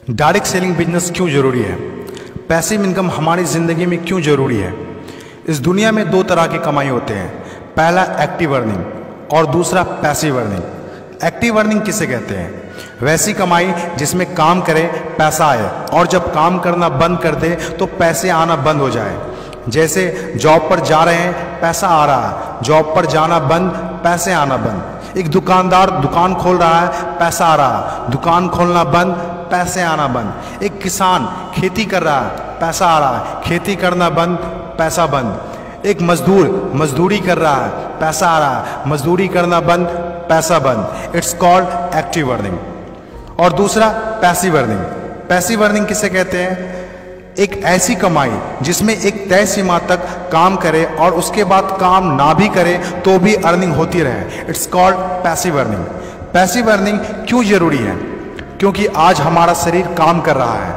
Direct selling business क्यों ज़रूरी है? पैसिव इनकम हमारी ज़िंदगी में क्यों ज़रूरी है? इस दुनिया में दो तरह की कमाई होते हैं, पहला एक्टिव अर्निंग और दूसरा पैसिव अर्निंग। एक्टिव अर्निंग किसे कहते हैं? वैसी कमाई जिसमें काम करें पैसा आए और जब काम करना बंद कर दे तो पैसे आना बंद हो जाए। जैसे जॉब पर जा रहे हैं पैसा आ रहा है, जॉब पर जाना बंद पैसे आना बंद। एक दुकानदार दुकान खोल रहा है पैसा आ रहा है, दुकान खोलना बंद पैसे आना बंद। एक किसान खेती कर रहा है पैसा आ रहा है, खेती करना बंद पैसा बंद। एक मजदूर मजदूरी कर रहा है पैसा आ रहा है, मजदूरी करना बंद पैसा बंद। It's called active earning. और दूसरा पैसिव अर्निंग। पैसिव अर्निंग किसे कहते हैं? एक ऐसी कमाई जिसमें एक तय सीमा तक काम करे और उसके बाद काम ना भी करे तो भी अर्निंग होती रहे। It's called passive earning. Passive earning क्यों जरूरी है? क्योंकि आज हमारा शरीर काम कर रहा है,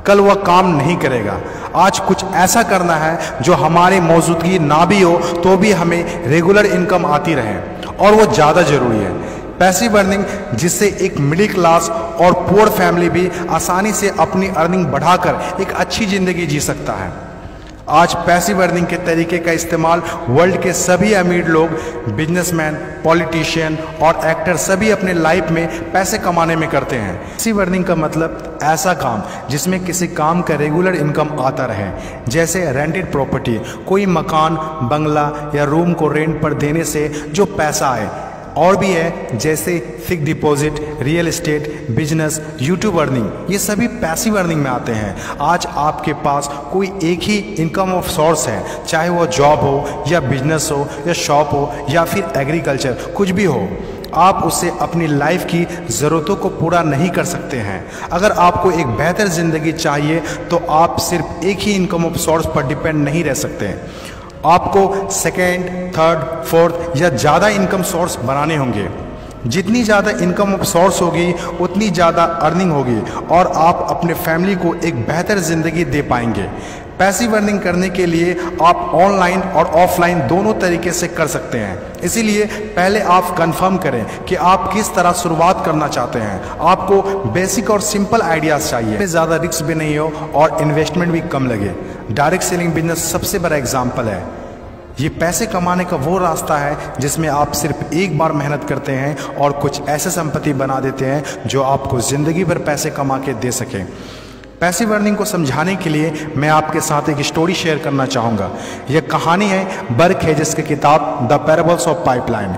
कल वह काम नहीं करेगा। आज कुछ ऐसा करना है जो हमारी मौजूदगी ना भी हो तो भी हमें रेगुलर इनकम आती रहे, और वो ज़्यादा ज़रूरी है। पैसिव अर्निंग जिससे एक मिडिल क्लास और पुअर फैमिली भी आसानी से अपनी अर्निंग बढ़ाकर एक अच्छी ज़िंदगी जी सकता है। आज पैसिव अर्निंग के तरीके का इस्तेमाल वर्ल्ड के सभी अमीर लोग, बिजनेसमैन, पॉलिटिशियन और एक्टर सभी अपने लाइफ में पैसे कमाने में करते हैं। पैसिव अर्निंग का मतलब ऐसा काम जिसमें किसी काम का रेगुलर इनकम आता रहे, जैसे रेंटेड प्रॉपर्टी, कोई मकान, बंगला या रूम को रेंट पर देने से जो पैसा आए। और भी है जैसे fix deposit, real estate, business, YouTube earning, ये सभी पैसिव अर्निंग में आते हैं। आज आपके पास कोई एक ही इनकम ऑफ सोर्स है, चाहे वो जॉब हो या बिजनेस हो या शॉप हो या फिर एग्रीकल्चर, कुछ भी हो, आप उससे अपनी लाइफ की ज़रूरतों को पूरा नहीं कर सकते हैं। अगर आपको एक बेहतर ज़िंदगी चाहिए तो आप सिर्फ एक ही इनकम ऑफ सोर्स पर डिपेंड नहीं रह सकते। आपको सेकेंड, थर्ड, फोर्थ या ज़्यादा इनकम सोर्स बनाने होंगे। जितनी ज़्यादा इनकम ऑफ सोर्स होगी उतनी ज़्यादा अर्निंग होगी और आप अपने फैमिली को एक बेहतर ज़िंदगी दे पाएंगे। पैसिव अर्निंग करने के लिए आप ऑनलाइन और ऑफलाइन दोनों तरीके से कर सकते हैं। इसीलिए पहले आप कंफर्म करें कि आप किस तरह शुरुआत करना चाहते हैं। आपको बेसिक और सिंपल आइडियाज़ चाहिए, ज़्यादा रिस्क भी नहीं हो और इन्वेस्टमेंट भी कम लगे। डायरेक्ट सेलिंग बिजनेस सबसे बड़ा एग्जाम्पल है। ये पैसे कमाने का वो रास्ता है जिसमें आप सिर्फ एक बार मेहनत करते हैं और कुछ ऐसे संपत्ति बना देते हैं जो आपको ज़िंदगी भर पैसे कमा के दे सके। पैसिव अर्निंग को समझाने के लिए मैं आपके साथ एक स्टोरी शेयर करना चाहूँगा। यह कहानी है बर्क हेजेस की किताब द पैराबल्स ऑफ पाइपलाइन।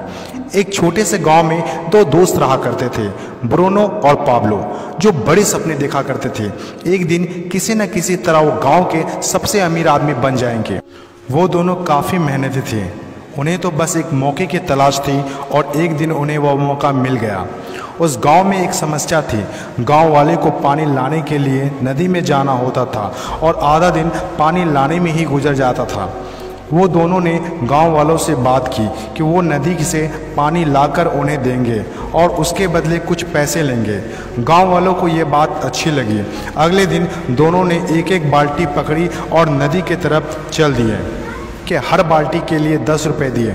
एक छोटे से गांव में दो दोस्त रहा करते थे, ब्रूनो और पाब्लो, जो बड़े सपने देखा करते थे। एक दिन किसी न किसी तरह वो गांव के सबसे अमीर आदमी बन जाएंगे। वो दोनों काफ़ी मेहनती थे, उन्हें तो बस एक मौके की तलाश थी और एक दिन उन्हें वह मौका मिल गया। उस गांव में एक समस्या थी। गांव वाले को पानी लाने के लिए नदी में जाना होता था और आधा दिन पानी लाने में ही गुजर जाता था। वो दोनों ने गांव वालों से बात की कि वो नदी से पानी लाकर उन्हें देंगे और उसके बदले कुछ पैसे लेंगे। गांव वालों को ये बात अच्छी लगी। अगले दिन दोनों ने एक एक बाल्टी पकड़ी और नदी की तरफ चल दिए कि हर बाल्टी के लिए 10 रुपये दिए।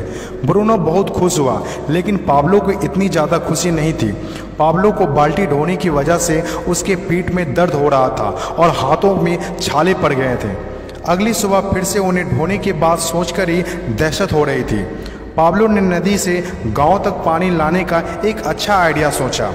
ब्रूनो बहुत खुश हुआ, लेकिन पाब्लो को इतनी ज़्यादा खुशी नहीं थी। पाब्लो को बाल्टी ढोने की वजह से उसके पीठ में दर्द हो रहा था और हाथों में छाले पड़ गए थे। अगली सुबह फिर से उन्हें ढोने की बात सोचकर ही दहशत हो रही थी। पाब्लो ने नदी से गांव तक पानी लाने का एक अच्छा आइडिया सोचा।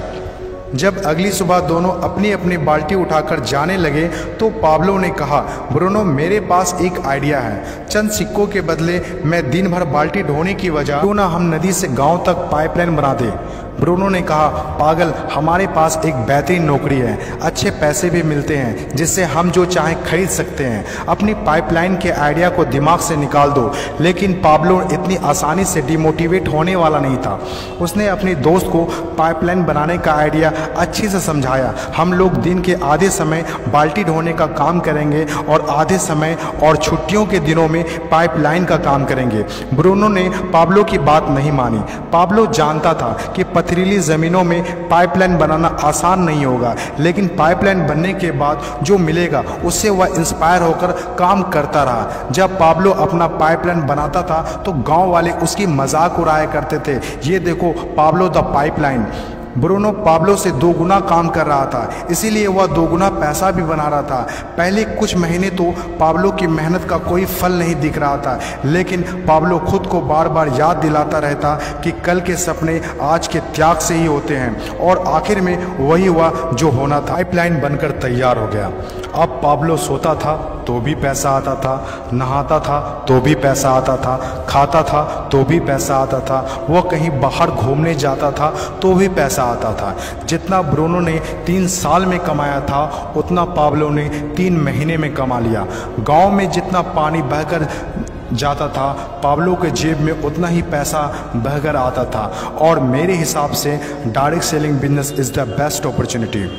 जब अगली सुबह दोनों अपनी अपनी बाल्टी उठाकर जाने लगे तो पाब्लो ने कहा, ब्रूनो मेरे पास एक आइडिया है। चंद सिक्कों के बदले मैं दिन भर बाल्टी ढोने की वजह क्यों ना हम नदी से गांव तक पाइपलाइन बना दें। ब्रूनो ने कहा, पागल, हमारे पास एक बेहतरीन नौकरी है, अच्छे पैसे भी मिलते हैं जिससे हम जो चाहें खरीद सकते हैं। अपनी पाइपलाइन के आइडिया को दिमाग से निकाल दो। लेकिन पाब्लो इतनी आसानी से डिमोटिवेट होने वाला नहीं था। उसने अपने दोस्त को पाइपलाइन बनाने का आइडिया अच्छे से समझाया। हम लोग दिन के आधे समय बाल्टी ढोने का काम करेंगे और आधे समय और छुट्टियों के दिनों में पाइपलाइन का काम करेंगे। ब्रूनो ने पाब्लो की बात नहीं मानी। पाब्लो जानता था कि पथरीली ज़मीनों में पाइपलाइन बनाना आसान नहीं होगा, लेकिन पाइपलाइन बनने के बाद जो मिलेगा उससे वह इंस्पायर होकर काम करता रहा। जब पाब्लो अपना पाइपलाइन बनाता था तो गांव वाले उसकी मजाक उड़ाया करते थे। ये देखो Pablo the pipeline. Bruno Pablo से 2 गुना काम कर रहा था, इसीलिए वह 2 गुना पैसा भी बना रहा था। पहले कुछ महीने तो पाब्लो की मेहनत का कोई फल नहीं दिख रहा था, लेकिन पाब्लो खुद को बार बार याद दिलाता रहता कि कल के सपने आज के त्याग से ही होते हैं, और आखिर में वही हुआ जो होना था। पाइपलाइन बनकर तैयार हो गया। अब पाब्लो सोता था तो भी पैसा आता था, नहाता था तो भी पैसा आता था, खाता था तो भी पैसा आता था, वह कहीं बाहर घूमने जाता था तो भी पैसा आता था। जितना ब्रूनो ने 3 साल में कमाया था उतना पाब्लो ने 3 महीने में कमा लिया। गांव में जितना पानी बहकर जाता था, पाब्लो के जेब में उतना ही पैसा बहकर आता था। और मेरे हिसाब से direct selling business is the best opportunity.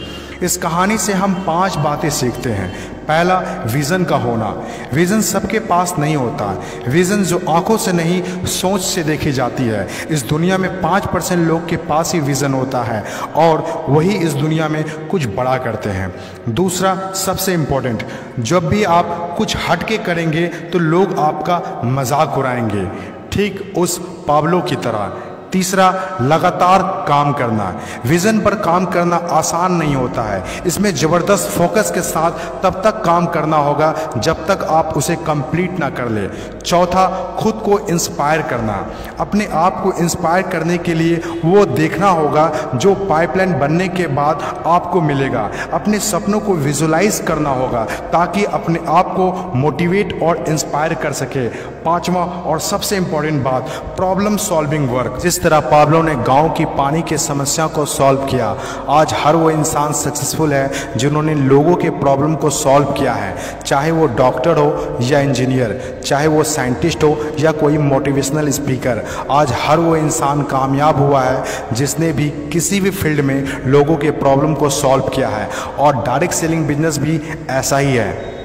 इस कहानी से हम 5 बातें सीखते हैं। पहला, विज़न का होना। विज़न सबके पास नहीं होता। विज़न जो आंखों से नहीं सोच से देखी जाती है। इस दुनिया में 5% लोग के पास ही विज़न होता है और वही इस दुनिया में कुछ बड़ा करते हैं। दूसरा, सबसे इम्पोर्टेंट, जब भी आप कुछ हट के करेंगे तो लोग आपका मजाक उड़ाएंगे, ठीक उस पाब्लो की तरह। तीसरा, लगातार काम करना। विज़न पर काम करना आसान नहीं होता है। इसमें ज़बरदस्त फोकस के साथ तब तक काम करना होगा जब तक आप उसे कंप्लीट ना कर ले। चौथा, खुद को इंस्पायर करना। अपने आप को इंस्पायर करने के लिए वो देखना होगा जो पाइपलाइन बनने के बाद आपको मिलेगा। अपने सपनों को विजुलाइज करना होगा ताकि अपने आप को मोटिवेट और इंस्पायर कर सके। पांचवा और सबसे इम्पोर्टेंट बात, प्रॉब्लम सॉल्विंग वर्क। जिस तरह पाब्लो ने गांव की पानी की समस्या को सॉल्व किया, आज हर वो इंसान सक्सेसफुल है जिन्होंने लोगों के प्रॉब्लम को सॉल्व किया है। चाहे वो डॉक्टर हो या इंजीनियर, चाहे वो साइंटिस्ट हो या कोई मोटिवेशनल स्पीकर, आज हर वो इंसान कामयाब हुआ है जिसने भी किसी भी फील्ड में लोगों के प्रॉब्लम को सॉल्व किया है। और डायरेक्ट सेलिंग बिजनेस भी ऐसा ही है।